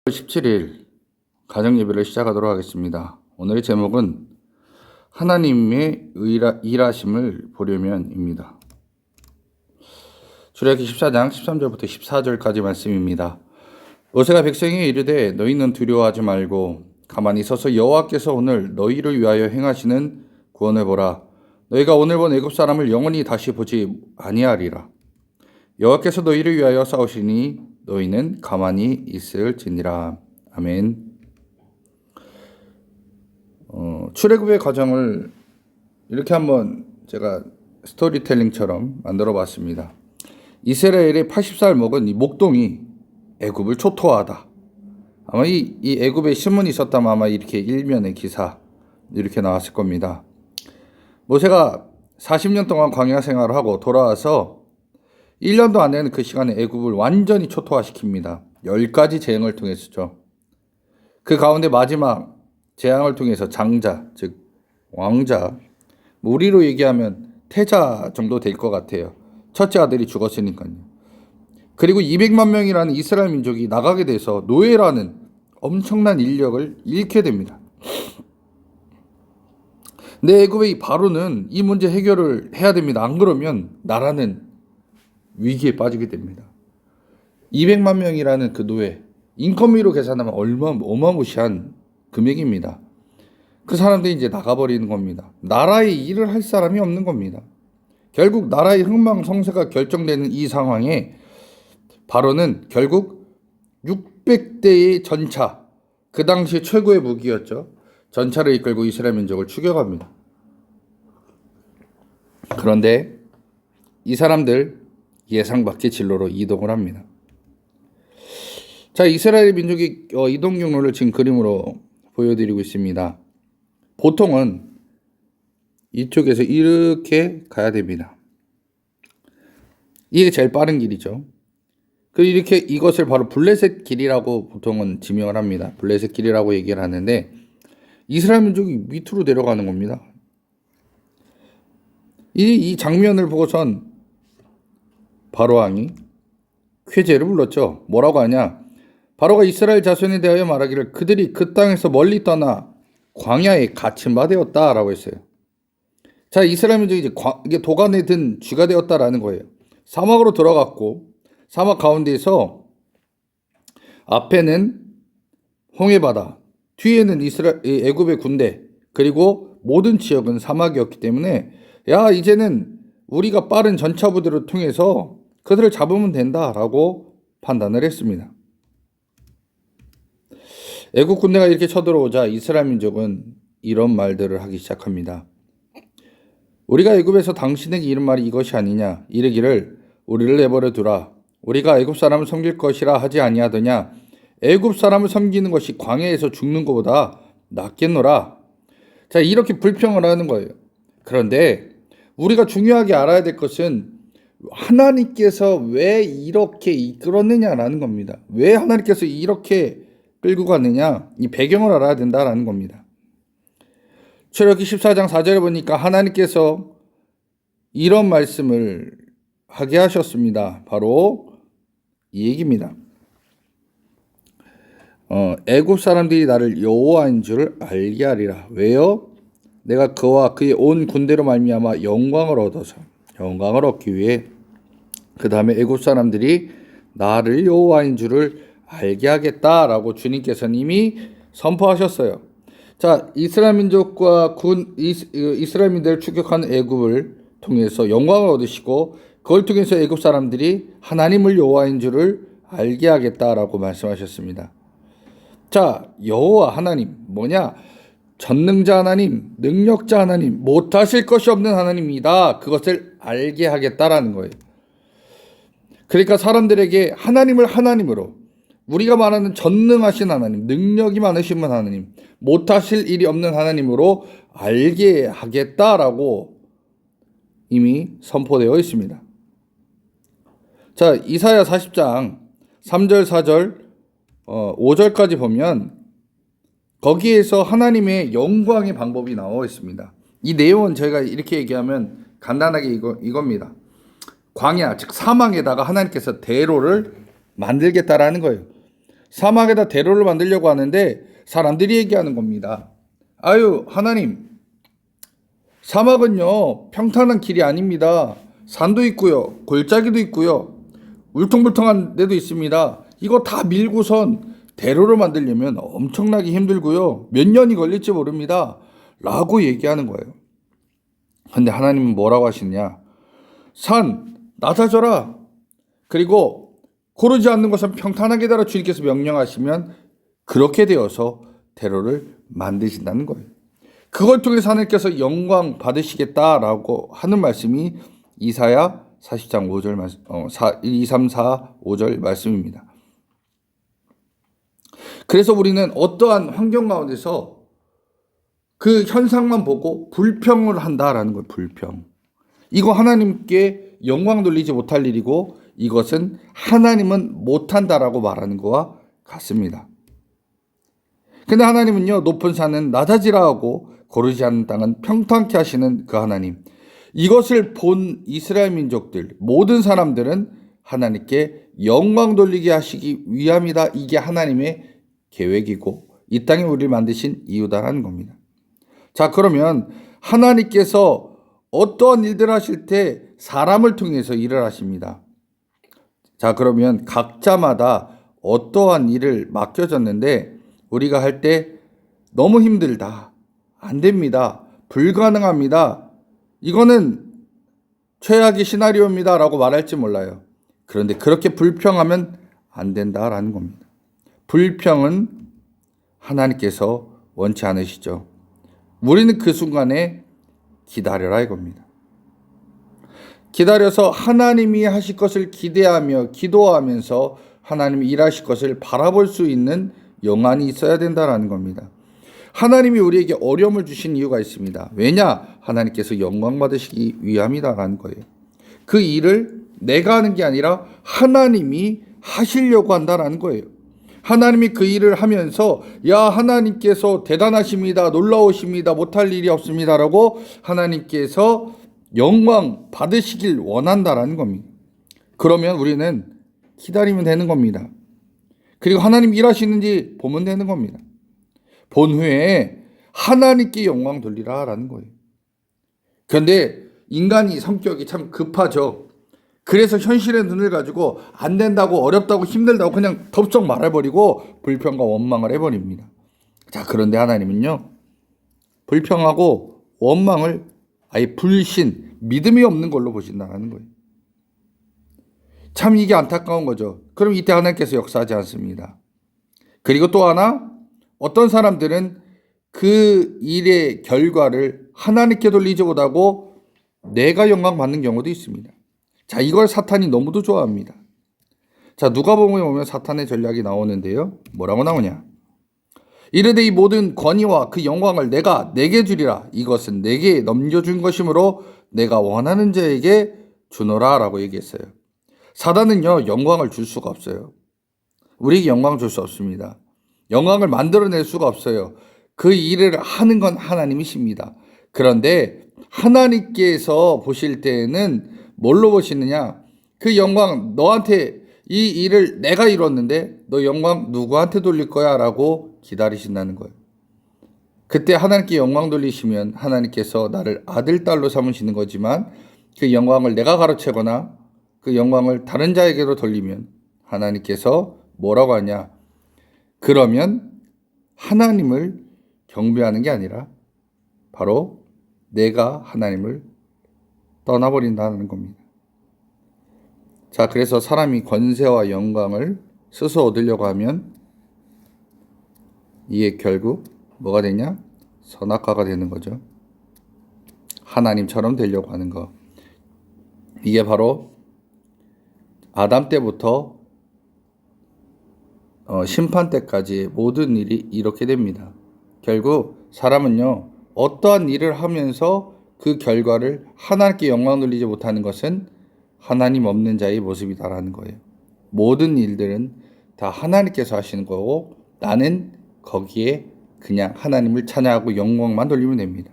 17일 가정예배를 시작하도록 하겠습니다. 오늘의 제목은 하나님의 일하심을 보려면입니다. 출애굽기 14장 13절부터 14절까지 말씀입니다. 모세가 백성에게 이르되 너희는 두려워하지 말고 가만히 서서 여호와께서 오늘 너희를 위하여 행하시는 구원을 보라. 너희가 오늘 본 애굽 사람을 영원히 다시 보지 아니하리라. 여호와께서 너희를 위하여 싸우시니 너희는 가만히 있을지니라. 아멘. 출애굽의 과정을 이렇게 한번 제가 스토리텔링처럼 만들어 봤습니다. 이스라엘의 80살 먹은 이 목동이 애굽을 초토화하다. 아마 이 애굽에 신문이 있었다면 아마 이렇게 일면의 기사 이렇게 나왔을 겁니다. 모세가 40년 동안 광야 생활을 하고 돌아와서 1년도 안 되는 그 시간에 애굽을 완전히 초토화시킵니다. 10가지 재앙을 통해서죠. 그 가운데 마지막 재앙을 통해서 장자, 즉 왕자, 우리로 얘기하면 태자 정도 될 것 같아요. 첫째 아들이 죽었으니까요. 그리고 200만 명이라는 이스라엘 민족이 나가게 돼서 노예라는 엄청난 인력을 잃게 됩니다. 근데 애굽의 바로는 이 문제 해결을 해야 됩니다. 안 그러면 나라는 위기에 빠지게 됩니다. 200만 명이라는 그 노예, 인건비로 계산하면 어마무시한 금액입니다. 그 사람들이 이제 나가버리는 겁니다. 나라의 일을 할 사람이 없는 겁니다. 결국 나라의 흥망성쇠가 결정되는 이 상황에 바로는 결국 600대의 전차, 그 당시 최고의 무기였죠. 전차를 이끌고 이스라엘 민족을 추격합니다. 그런데 이 사람들 예상 밖의 진로로 이동을 합니다. 자, 이스라엘 민족의 이동 경로를 지금 그림으로 보여드리고 있습니다. 보통은 이쪽에서 이렇게 가야 됩니다. 이게 제일 빠른 길이죠. 이렇게 이것을 바로 블레셋 길이라고 보통은 지명을 합니다. 블레셋 길이라고 얘기를 하는데 이스라엘 민족이 밑으로 내려가는 겁니다. 이 장면을 보고선 바로 왕이 쾌재를 불렀죠. 뭐라고 하냐? 바로가 이스라엘 자손에 대하여 말하기를 그들이 그 땅에서 멀리 떠나 광야에 갇힌 바 되었다라고 했어요. 자, 이스라엘 민족이 이게 도간에 든 쥐가 되었다라는 거예요. 사막으로 들어갔고 사막 가운데에서 앞에는 홍해바다, 뒤에는 애굽의 군대, 그리고 모든 지역은 사막이었기 때문에 야, 이제는 우리가 빠른 전차 부대를 통해서 그들을 잡으면 된다라고 판단을 했습니다. 애국 군대가 이렇게 쳐들어오자 이스라엘 민족은 이런 말들을 하기 시작합니다. 우리가 애굽에서 당신에게 이른 말이 이것이 아니냐? 이르기를 우리를 내버려 두라. 우리가 애굽 사람을 섬길 것이라 하지 아니하더냐? 애굽 사람을 섬기는 것이 광야에서 죽는 것보다 낫겠노라. 자, 이렇게 불평을 하는 거예요. 그런데 우리가 중요하게 알아야 될 것은 하나님께서 왜 이렇게 이끌었느냐라는 겁니다. 왜 하나님께서 이렇게 끌고 갔느냐? 이 배경을 알아야 된다라는 겁니다. 출애굽기 14장 4절에 보니까 하나님께서 이런 말씀을 하게 하셨습니다. 바로 이 얘기입니다. 애굽 사람들이 나를 여호와인 줄 알게 하리라. 왜요? 내가 그와 그의 온 군대로 말미암아 영광을 얻기 위해 그 다음에 애굽 사람들이 나를 여호와인 줄을 알게 하겠다라고 주님께서는 이미 선포하셨어요. 자, 이스라엘 민족과 이스라엘 민들을 추격한 애굽을 통해서 영광을 얻으시고 그걸 통해서 애굽 사람들이 하나님을 여호와인 줄을 알게 하겠다라고 말씀하셨습니다. 자, 여호와 하나님 뭐냐? 전능자 하나님, 능력자 하나님, 못하실 것이 없는 하나님이다. 그것을 알게 하겠다라는 거예요. 그러니까 사람들에게 하나님을 하나님으로, 우리가 말하는 전능하신 하나님, 능력이 많으신 하나님, 못하실 일이 없는 하나님으로 알게 하겠다라고 이미 선포되어 있습니다. 자, 이사야 40장 3절, 4절, 5절까지 보면 거기에서 하나님의 영광의 방법이 나와 있습니다. 이 내용은 저희가 이렇게 얘기하면 간단하게 이겁니다. 광야, 즉 사망에다가 하나님께서 대로를 만들겠다라는 거예요. 사막에다 대로를 만들려고 하는데 사람들이 얘기하는 겁니다. 아유, 하나님, 사막은요, 평탄한 길이 아닙니다. 산도 있고요, 골짜기도 있고요, 울퉁불퉁한 데도 있습니다. 이거 다 밀고선 대로를 만들려면 엄청나게 힘들고요, 몇 년이 걸릴지 모릅니다. 라고 얘기하는 거예요. 근데 하나님은 뭐라고 하시냐? 산, 낮아져라. 그리고 고르지 않는 것은 평탄하게 달아 주님께서 명령하시면 그렇게 되어서 대로를 만드신다는 거예요. 그걸 통해서 하나님께서 영광 받으시겠다라고 하는 말씀이 이사야 40장 5절 2, 3, 4, 5절 말씀입니다. 그래서 우리는 어떠한 환경 가운데서 그 현상만 보고 불평을 한다라는 거예요. 불평. 이거 하나님께 영광 돌리지 못할 일이고 이것은 하나님은 못한다라고 말하는 것과 같습니다. 근데 하나님은요, 높은 산은 낮아지라 하고 고르지 않는 땅은 평탄케 하시는 그 하나님. 이것을 본 이스라엘 민족들, 모든 사람들은 하나님께 영광 돌리게 하시기 위함이다. 이게 하나님의 계획이고 이 땅에 우리를 만드신 이유다라는 겁니다. 자, 그러면 하나님께서 어떠한 일들을 하실 때 사람을 통해서 일을 하십니다. 자, 그러면 각자마다 어떠한 일을 맡겨졌는데 우리가 할 때 너무 힘들다, 안 됩니다, 불가능합니다, 이거는 최악의 시나리오입니다 라고 말할지 몰라요. 그런데 그렇게 불평하면 안 된다라는 겁니다. 불평은 하나님께서 원치 않으시죠. 우리는 그 순간에 기다려라 이겁니다. 기다려서 하나님이 하실 것을 기대하며 기도하면서 하나님이 일하실 것을 바라볼 수 있는 영안이 있어야 된다는 겁니다. 하나님이 우리에게 어려움을 주신 이유가 있습니다. 왜냐? 하나님께서 영광 받으시기 위함이다라는 거예요. 그 일을 내가 하는 게 아니라 하나님이 하시려고 한다라는 거예요. 하나님이 그 일을 하면서 야, 하나님께서 대단하십니다, 놀라우십니다, 못할 일이 없습니다라고 하나님께서 영광 받으시길 원한다라는 겁니다. 그러면 우리는 기다리면 되는 겁니다. 그리고 하나님 일하시는지 보면 되는 겁니다. 본 후에 하나님께 영광 돌리라라는 거예요. 그런데 인간이 성격이 참 급하죠. 그래서 현실의 눈을 가지고 안 된다고, 어렵다고, 힘들다고 그냥 덥석 말해버리고 불평과 원망을 해버립니다. 자, 그런데 하나님은요, 불평하고 원망을 아예 불신, 믿음이 없는 걸로 보신다는 거예요. 참 이게 안타까운 거죠. 그럼 이때 하나님께서 역사하지 않습니다. 그리고 또 하나, 어떤 사람들은 그 일의 결과를 하나님께 돌리지 못하고 내가 영광 받는 경우도 있습니다. 자, 이걸 사탄이 너무도 좋아합니다. 자, 누가복음에 보면 사탄의 전략이 나오는데요. 뭐라고 나오냐? 이르되 이 모든 권위와 그 영광을 내가 내게 주리라. 이것은 내게 넘겨준 것이므로 내가 원하는 자에게 주노라 라고 얘기했어요. 사단은요, 영광을 줄 수가 없어요. 우리에게 영광 줄 수 없습니다. 영광을 만들어낼 수가 없어요. 그 일을 하는 건 하나님이십니다. 그런데 하나님께서 보실 때에는 뭘로 보시느냐? 그 영광, 너한테 이 일을 내가 이뤘는데 너 영광 누구한테 돌릴 거야? 라고 기다리신다는 거예요. 그때 하나님께 영광 돌리시면 하나님께서 나를 아들, 딸로 삼으시는 거지만 그 영광을 내가 가로채거나 그 영광을 다른 자에게로 돌리면 하나님께서 뭐라고 하냐? 그러면 하나님을 경배하는 게 아니라 바로 내가 하나님을 떠나버린다는 겁니다. 자, 그래서 사람이 권세와 영광을 스스로 얻으려고 하면 이게 결국 뭐가 되냐? 선악과가 되는 거죠. 하나님처럼 되려고 하는 거. 이게 바로 아담 때부터 심판 때까지 모든 일이 이렇게 됩니다. 결국 사람은요, 어떠한 일을 하면서 그 결과를 하나님께 영광 돌리지 못하는 것은 하나님 없는 자의 모습이다라는 거예요. 모든 일들은 다 하나님께서 하시는 거고 나는 거기에 그냥 하나님을 찬양하고 영광만 돌리면 됩니다.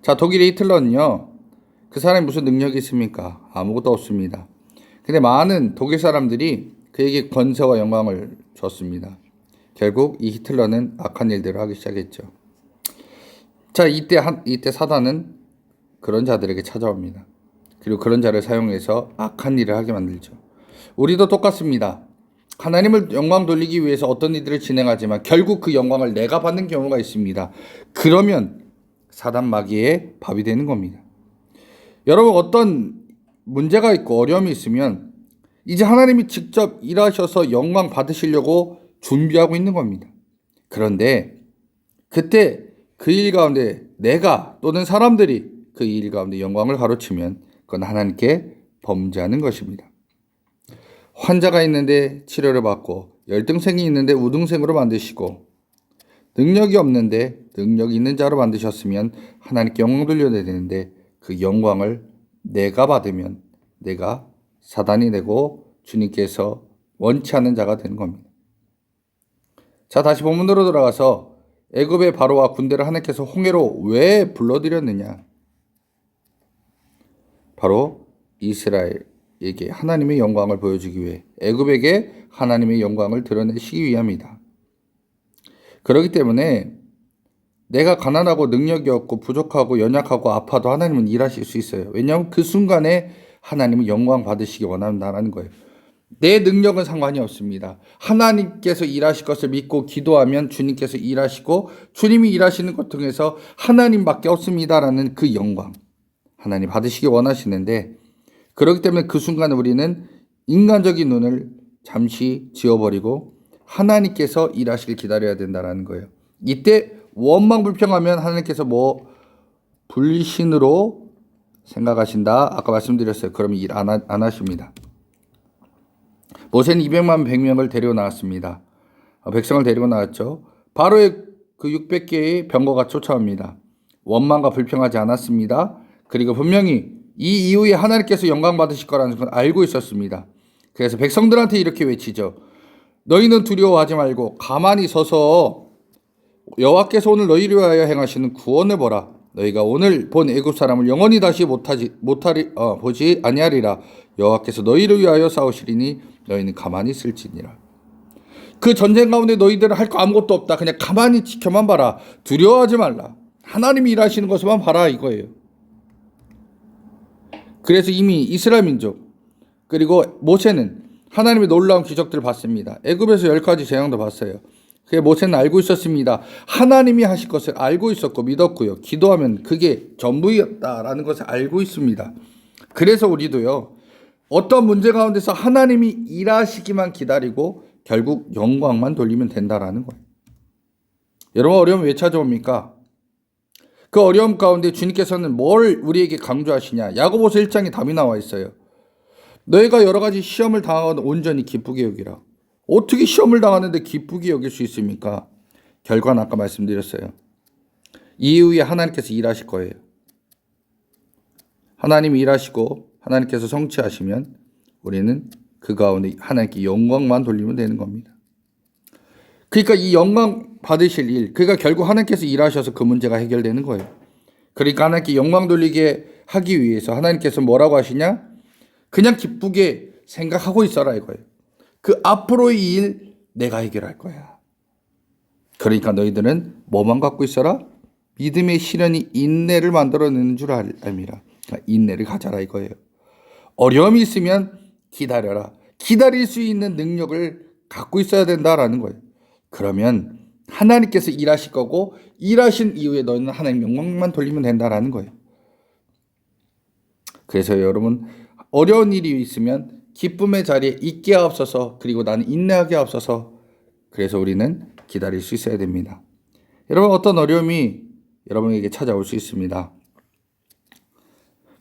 자, 독일의 히틀러는요, 그 사람이 무슨 능력이 있습니까? 아무것도 없습니다. 근데 많은 독일 사람들이 그에게 권세와 영광을 줬습니다. 결국 이 히틀러는 악한 일들을 하기 시작했죠. 자, 이때 사단은 그런 자들에게 찾아옵니다. 그리고 그런 자를 사용해서 악한 일을 하게 만들죠. 우리도 똑같습니다. 하나님을 영광 돌리기 위해서 어떤 일들을 진행하지만 결국 그 영광을 내가 받는 경우가 있습니다. 그러면 사단 마귀의 밥이 되는 겁니다. 여러분, 어떤 문제가 있고 어려움이 있으면 이제 하나님이 직접 일하셔서 영광 받으시려고 준비하고 있는 겁니다. 그런데 그때 그 일 가운데 내가 또는 사람들이 그 일 가운데 영광을 가로치면 그건 하나님께 범죄하는 것입니다. 환자가 있는데 치료를 받고 열등생이 있는데 우등생으로 만드시고 능력이 없는데 능력이 있는 자로 만드셨으면 하나님께 영광 돌려야 되는데 그 영광을 내가 받으면 내가 사단이 되고 주님께서 원치 않는 자가 되는 겁니다. 자, 다시 본문으로 돌아가서 애굽의 바로와 군대를 하나님께서 홍해로 왜 불러들였느냐? 바로 이스라엘에게 하나님의 영광을 보여주기 위해, 애굽에게 하나님의 영광을 드러내시기 위함이다. 그렇기 때문에 내가 가난하고 능력이 없고 부족하고 연약하고 아파도 하나님은 일하실 수 있어요. 왜냐하면 그 순간에 하나님은 영광 받으시기 원한다는 거예요. 내 능력은 상관이 없습니다. 하나님께서 일하실 것을 믿고 기도하면 주님께서 일하시고 주님이 일하시는 것 통해서 하나님밖에 없습니다라는 그 영광 하나님 받으시기 원하시는데, 그렇기 때문에 그 순간 우리는 인간적인 눈을 잠시 지워버리고 하나님께서 일하시길 기다려야 된다는 거예요. 이때 원망 불평하면 하나님께서 불신으로 생각하신다. 아까 말씀드렸어요. 그러면 일 안 하십니다. 모세는 200만 100명을 데리고 나왔습니다. 백성을 데리고 나왔죠. 바로의 그 600개의 병거가 쫓아옵니다. 원망과 불평하지 않았습니다. 그리고 분명히 이 이후에 하나님께서 영광 받으실 거라는 걸 알고 있었습니다. 그래서 백성들한테 이렇게 외치죠. 너희는 두려워하지 말고 가만히 서서 여호와께서 오늘 너희를 위하여 행하시는 구원을 보라. 너희가 오늘 본 애굽 사람을 영원히 다시 보지 아니하리라. 여호와께서 너희를 위하여 싸우시리니 너희는 가만히 있을지니라. 그 전쟁 가운데 너희들은 할 거 아무것도 없다. 그냥 가만히 지켜만 봐라. 두려워하지 말라. 하나님이 일하시는 것만 봐라 이거예요. 그래서 이미 이스라엘 민족 그리고 모세는 하나님의 놀라운 기적들을 봤습니다. 애굽에서 10가지 재앙도 봤어요. 그게 모세는 알고 있었습니다. 하나님이 하실 것을 알고 있었고 믿었고요. 기도하면 그게 전부였다라는 것을 알고 있습니다. 그래서 우리도요. 어떤 문제 가운데서 하나님이 일하시기만 기다리고 결국 영광만 돌리면 된다라는 거예요. 여러분, 어려움 왜 찾아옵니까? 그 어려움 가운데 주님께서는 뭘 우리에게 강조하시냐? 야고보서 1장에 답이 나와 있어요. 너희가 여러 가지 시험을 당하거든 온전히 기쁘게 여기라. 어떻게 시험을 당하는데 기쁘게 여길 수 있습니까? 결과는 아까 말씀드렸어요. 이후에 하나님께서 일하실 거예요. 하나님이 일하시고 하나님께서 성취하시면 우리는 그 가운데 하나님께 영광만 돌리면 되는 겁니다. 그러니까 이 영광 받으실 일, 그러니까 결국 하나님께서 일하셔서 그 문제가 해결되는 거예요. 그러니까 하나님께 영광 돌리게 하기 위해서 하나님께서 뭐라고 하시냐? 그냥 기쁘게 생각하고 있어라 이거예요. 그 앞으로의 일 내가 해결할 거야. 그러니까 너희들은 뭐만 갖고 있어라? 믿음의 시련이 인내를 만들어내는 줄 알미라. 그러니까 인내를 가져라 이거예요. 어려움이 있으면 기다려라. 기다릴 수 있는 능력을 갖고 있어야 된다라는 거예요. 그러면 하나님께서 일하실 거고 일하신 이후에 너희는 하나님 영광만 돌리면 된다라는 거예요. 그래서 여러분, 어려운 일이 있으면 기쁨의 자리에 있게 하옵소서. 그리고 나는 인내하게 하옵소서. 그래서 우리는 기다릴 수 있어야 됩니다. 여러분, 어떤 어려움이 여러분에게 찾아올 수 있습니다.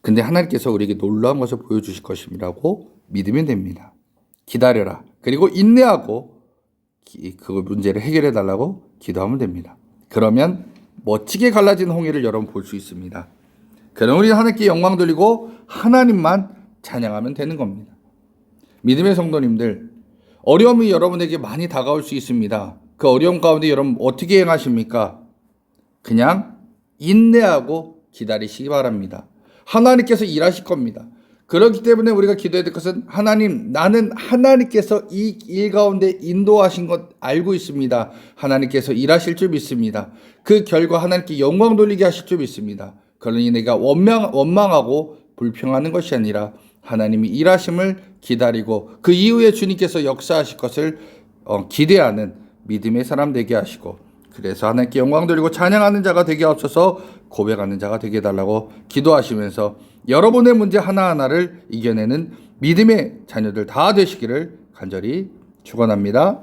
근데 하나님께서 우리에게 놀라운 것을 보여주실 것이라고 믿으면 됩니다. 기다려라. 그리고 인내하고 그 문제를 해결해 달라고 기도하면 됩니다. 그러면 멋지게 갈라진 홍해를 여러분 볼 수 있습니다. 그럼 우리 하나님께 영광 돌리고 하나님만 찬양하면 되는 겁니다. 믿음의 성도님들, 어려움이 여러분에게 많이 다가올 수 있습니다. 그 어려움 가운데 여러분 어떻게 행하십니까? 그냥 인내하고 기다리시기 바랍니다. 하나님께서 일하실 겁니다. 그렇기 때문에 우리가 기도해야 될 것은 하나님, 나는 하나님께서 이 일 가운데 인도하신 것 알고 있습니다. 하나님께서 일하실 줄 믿습니다. 그 결과 하나님께 영광 돌리게 하실 줄 믿습니다. 그러니 내가 원망하고 불평하는 것이 아니라 하나님이 일하심을 기다리고 그 이후에 주님께서 역사하실 것을 기대하는 믿음의 사람 되게 하시고, 그래서 하나님께 영광 돌리고 찬양하는 자가 되게 하옵소서, 고백하는 자가 되게 해달라고 기도하시면서 여러분의 문제 하나하나를 이겨내는 믿음의 자녀들 다 되시기를 간절히 축원합니다.